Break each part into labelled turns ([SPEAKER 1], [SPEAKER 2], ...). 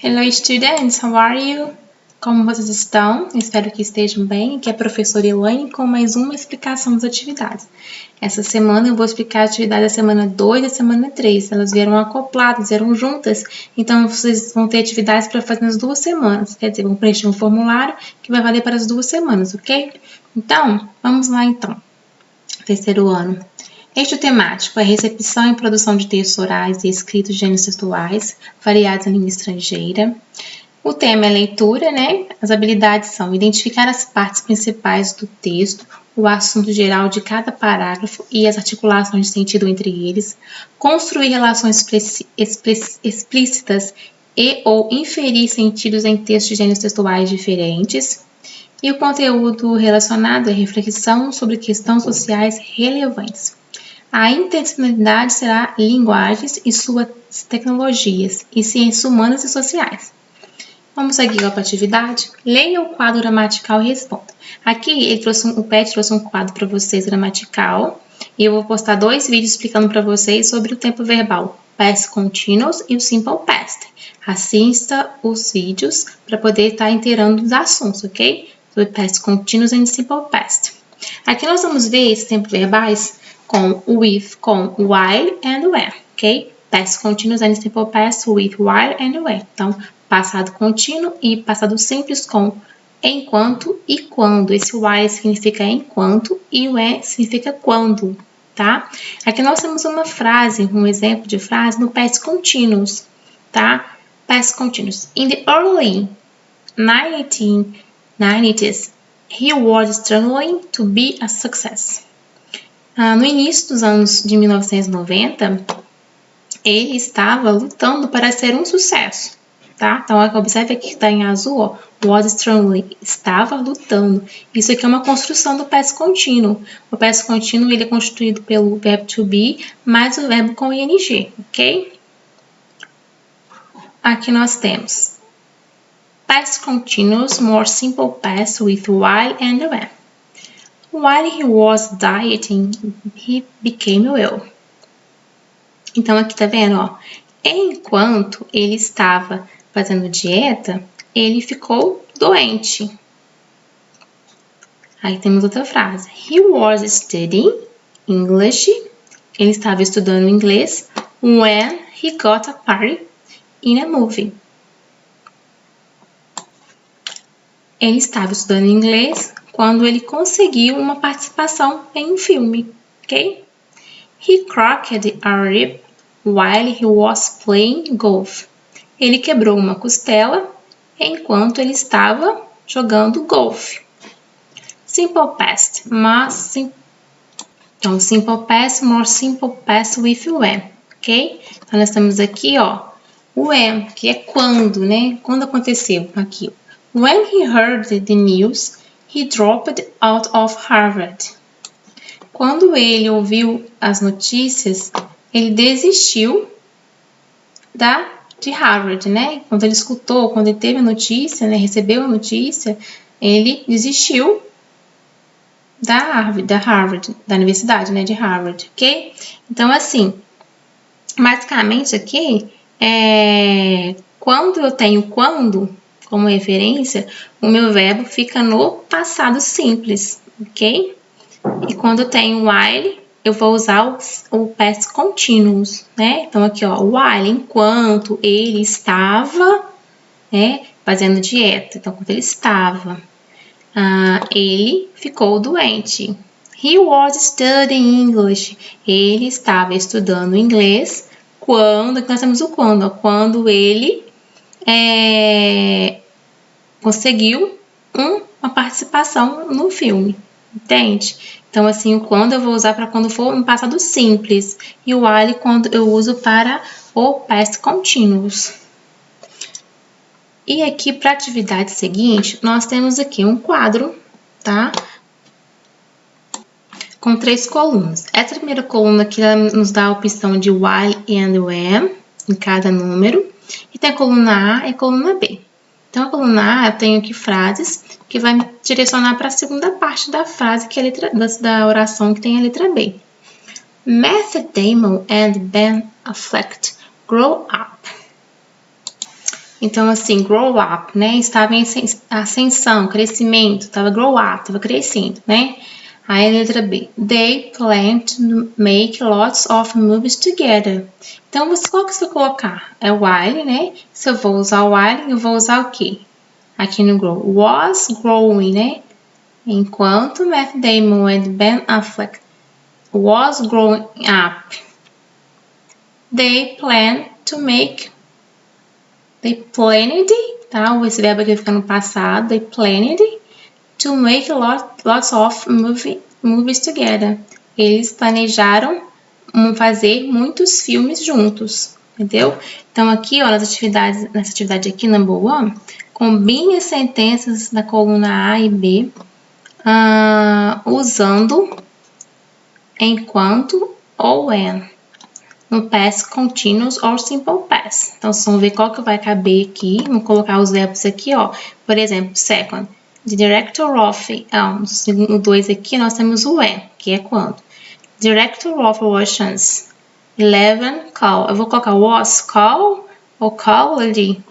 [SPEAKER 1] Hello students, how are you? Como vocês estão? Espero que estejam bem. Aqui é a professora Elaine com mais uma explicação das atividades. Essa semana eu vou explicar a atividade da semana 2 e da semana 3. Elas vieram acopladas, vieram juntas, então vocês vão ter atividades para fazer nas 2 semanas. Quer dizer, vão preencher um formulário que vai valer para as 2 semanas, ok? Então, vamos lá então. Terceiro ano. Eixo temático é recepção e produção de textos orais e escritos de gêneros textuais, variados em língua estrangeira. O tema é leitura, né? As habilidades são identificar as partes principais do texto, o assunto geral de cada parágrafo e as articulações de sentido entre eles, construir relações explícitas e ou inferir sentidos em textos de gêneros textuais diferentes. E o conteúdo relacionado é reflexão sobre questões sociais relevantes. A intencionalidade será linguagens e suas tecnologias e ciências humanas e sociais. Vamos seguir para a atividade. Leia o quadro gramatical e responda. Aqui o Pet trouxe um quadro para vocês gramatical e eu vou postar 2 vídeos explicando para vocês sobre o tempo verbal, past continuous e o simple past. Assista os vídeos para poder estar inteirando dos assuntos, ok? Sobre past continuous e simple past. Aqui nós vamos ver esses tempos verbais com with, com while and when, ok? Past continuous and simple past with while and when. Então, passado contínuo e passado simples com enquanto e quando. Esse while significa enquanto e o when significa quando, tá? Aqui nós temos uma frase, um exemplo de frase no past continuous, tá? Past continuous. In the early 1990s, he was struggling to be a success. No início dos anos de 1990, ele estava lutando para ser um sucesso, tá? Então, observe aqui que está em azul, ó, was struggling, estava lutando. Isso aqui é uma construção do past contínuo. O past contínuo ele é constituído pelo verbo to be mais o verbo com ing, ok? Aqui nós temos past continuous, more simple past with while and when. While he was dieting, he became well. Então, aqui tá vendo, ó? Enquanto ele estava fazendo dieta, ele ficou doente. Aí temos outra frase. He was studying English. Ele estava estudando inglês when he got a part in a movie. Ele estava estudando inglês quando ele conseguiu uma participação em um filme, ok? He cracked a rib while he was playing golf. Ele quebrou uma costela enquanto ele estava jogando golfe. Simple past, então simple past, more simple past with when, ok? Então nós temos aqui, ó, o when, que é quando, né? Quando aconteceu aqui. When he heard the news, he dropped out of Harvard. Quando ele ouviu as notícias, ele desistiu de Harvard, né? Quando ele escutou, quando ele teve a notícia, né? Recebeu a notícia, ele desistiu da Harvard, da universidade, né? De Harvard, ok? Então, assim, basicamente aqui, quando eu tenho quando como referência, o meu verbo fica no passado simples, ok? E quando eu tenho while, eu vou usar o past continuous, né? Então, aqui, ó, while, enquanto ele estava, né, fazendo dieta. Então, quando ele estava, ele ficou doente. He was studying English. Ele estava estudando inglês quando, aqui nós temos o quando, ó, quando ele conseguiu uma participação no filme, entende? Então, assim, o quando eu vou usar para quando for um passado simples e o while quando eu uso para o past continuous. E aqui, para a atividade seguinte, nós temos aqui um quadro, tá? Com 3 colunas. Essa primeira coluna aqui nos dá a opção de while and when em cada número. E tem a coluna A e a coluna B. Então, a coluna A, eu tenho aqui frases que vai me direcionar para a segunda parte da frase, que é a letra, da oração que tem a letra B. Matt Damon and Ben Affleck grow up. Então, assim, grow up, né? Estava em ascensão, crescimento. Estava grow up, estava crescendo, né? Aí a letra B. They plan to make lots of movies together. Então, qual que você vai colocar? É while, né? Se eu vou usar o while, eu vou usar o quê? Aqui no grow. Was growing, né? Enquanto Matt Damon and Ben Affleck was growing up, they planned, tá? Esse verbo aqui fica no passado. They planned to make lots of movies together. Eles planejaram fazer muitos filmes juntos, entendeu? Então aqui, ó, nessa atividade aqui, number 1, combine as sentenças da coluna A e B usando enquanto ou when no past continuous or simple past. Então, vamos ver qual que vai caber aqui. Vamos colocar os verbos aqui, ó. Por exemplo, second, the director of... no 2 aqui, nós temos o when, que é quando. Director of Oceans 11, call. Eu vou colocar was call ou called.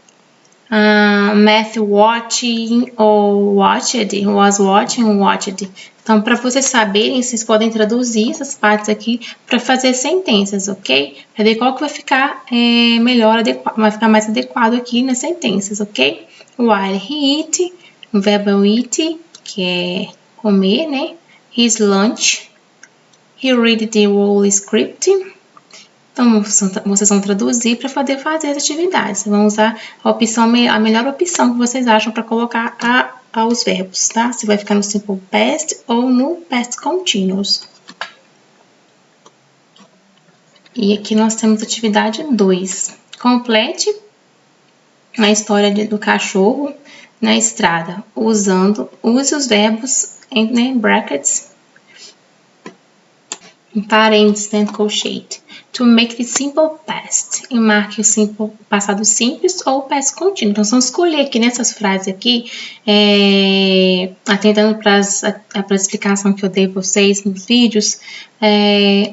[SPEAKER 1] Matthew watching ou watched. Was watching ou watched. Então, para vocês saberem, vocês podem traduzir essas partes aqui para fazer sentenças, ok? Para ver qual que vai ficar vai ficar mais adequado aqui nas sentenças, ok? While he eat, o verbo eat, que é comer, né? His lunch. He read the whole script. Então, vocês vão traduzir para poder fazer as atividades. Vão usar a melhor opção que vocês acham para colocar os verbos, tá? Se vai ficar no simple past ou no past continuous. E aqui nós temos atividade 2. Complete a história do cachorro na estrada, use os verbos em brackets, em parênteses, dentro do colchete. To make the simple past. E marque o passado simples ou past contínuo. Então, vamos escolher aqui nessas frases aqui, atentando para a explicação que eu dei para vocês nos vídeos,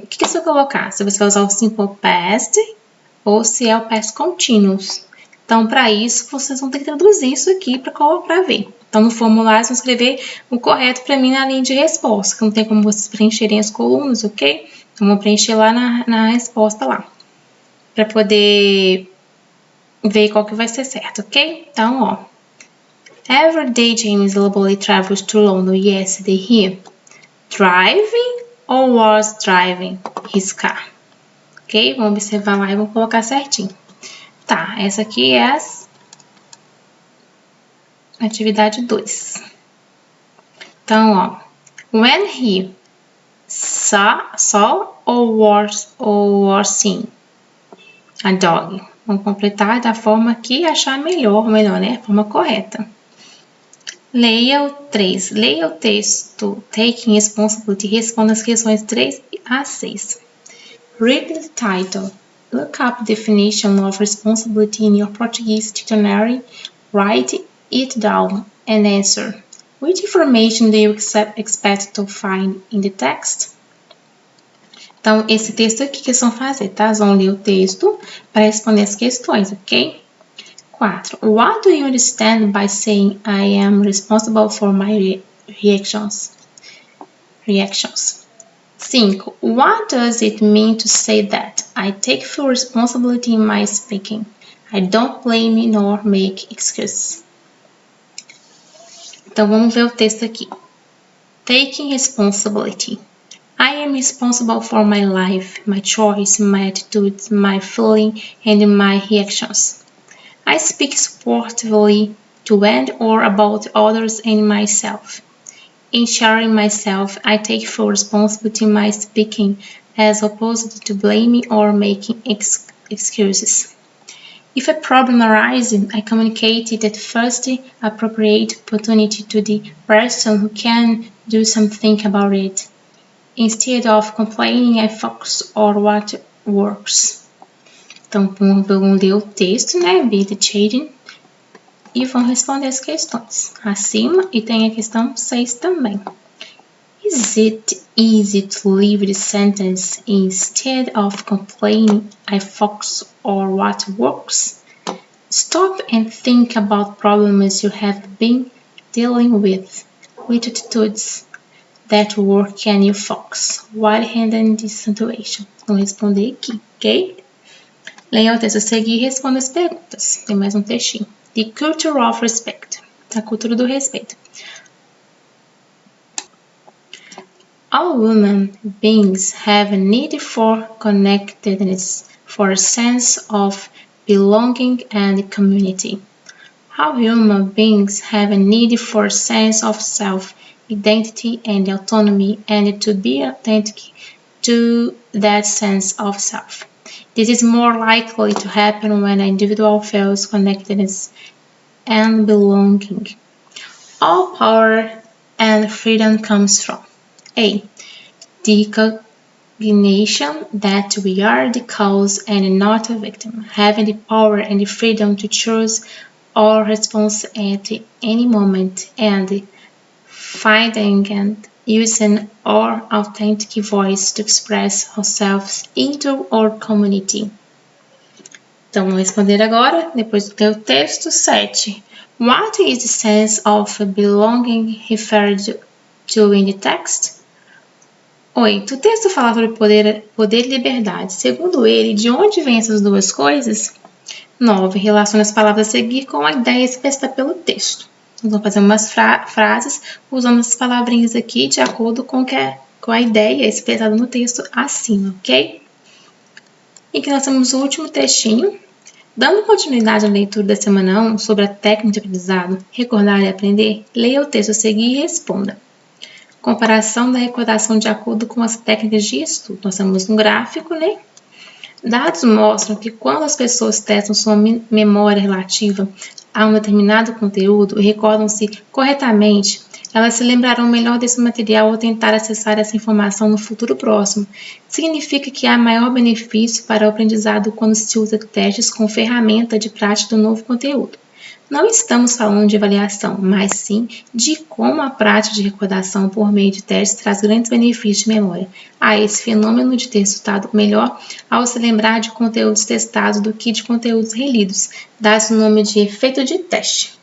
[SPEAKER 1] o que você vai colocar? Se você vai usar o simple past ou se é o past continuous. Então, para isso, vocês vão ter que traduzir isso aqui para ver. Então, no formulário, vocês vão escrever o correto para mim na linha de resposta, que não tem como vocês preencherem as colunas, ok? Então, vou preencher lá na resposta lá, para poder ver qual que vai ser certo, ok? Então, ó. Every day James Lobley travels to London yesterday here. Driving or was driving his car? Ok? Vamos observar lá e vou colocar certinho. Tá, essa aqui é a atividade 2. Então, ó. When he saw or was seen a dog. Vamos completar da forma que achar melhor, né? A forma correta. Leia o 3. Leia o texto Taking Responsibility. Responda as questões 3 a 6. Read the title. Look up the definition of responsibility in your Portuguese dictionary. Write it down and answer. Which information do you expect to find in the text? Então, esse texto aqui que eles vão fazer, tá? Eles vão ler o texto para responder as questões, ok? 4. What do you understand by saying I am responsible for my reactions? 5. What does it mean to say that? I take full responsibility in my speaking. I don't blame nor make excuses. Então, vamos ver o texto aqui. Taking responsibility. I am responsible for my life, my choice, my attitudes, my feeling, and my reactions. I speak sportively to and or about others and myself. In sharing myself, I take full responsibility in my speaking, as opposed to blaming or making excuses. If a problem arises, I communicate it at first appropriate opportunity to the person who can do something about it. Instead of complaining, I focus on what works. Então, vamos ler o texto, né? Be the changing. E vão responder as questões acima. E tem a questão 6 também. Is it easy to leave the sentence instead of complaining, I focus on what works? Stop and think about problems you have been dealing with attitudes that work can you focus while handling this situation. Vamos responder aqui, ok? Leia o texto a seguir e responda as perguntas. Tem mais um textinho. The culture of respect. A cultura do respeito. All human beings have a need for connectedness, for a sense of belonging and community. All human beings have a need for a sense of self-identity and autonomy, and to be authentic to that sense of self. This is more likely to happen when an individual feels connectedness and belonging. All power and freedom comes from A. The recognition that we are the cause and not a victim, having the power and the freedom to choose our response at any moment, and finding and using our authentic voice to express ourselves into our community. Então, vamos responder agora, depois do texto 7. What is the sense of belonging referred to in the text? 8. O texto fala sobre poder e liberdade. Segundo ele, de onde vêm essas duas coisas? 9. Relaciona as palavras a seguir com a ideia expressa pelo texto. Nós vamos fazer umas frases usando essas palavrinhas aqui de acordo com a ideia expressada no texto acima, ok? E aqui nós temos o último textinho. Dando continuidade à leitura da semana 1 sobre a técnica de aprendizado, recordar e aprender, leia o texto a seguir e responda. Comparação da recordação de acordo com as técnicas de estudo. Nós temos um gráfico, né? Dados mostram que quando as pessoas testam sua memória relativa a um determinado conteúdo e recordam-se corretamente, elas se lembrarão melhor desse material ao tentar acessar essa informação no futuro próximo. Significa que há maior benefício para o aprendizado quando se usa testes como ferramenta de prática do novo conteúdo. Não estamos falando de avaliação, mas sim de como a prática de recordação por meio de testes traz grandes benefícios de memória. Há esse fenômeno de ter resultado melhor ao se lembrar de conteúdos testados do que de conteúdos relidos, dado o nome de efeito de teste.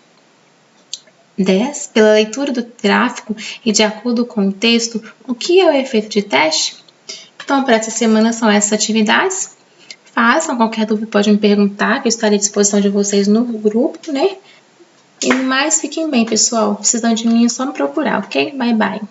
[SPEAKER 1] 10. Pela leitura do gráfico e de acordo com o texto, o que é o efeito de teste? Então, para essa semana são essas atividades. Façam, qualquer dúvida pode me perguntar, que eu estarei à disposição de vocês no grupo, né? E mais, fiquem bem, pessoal. Precisando de mim, é só me procurar, ok? Bye, bye.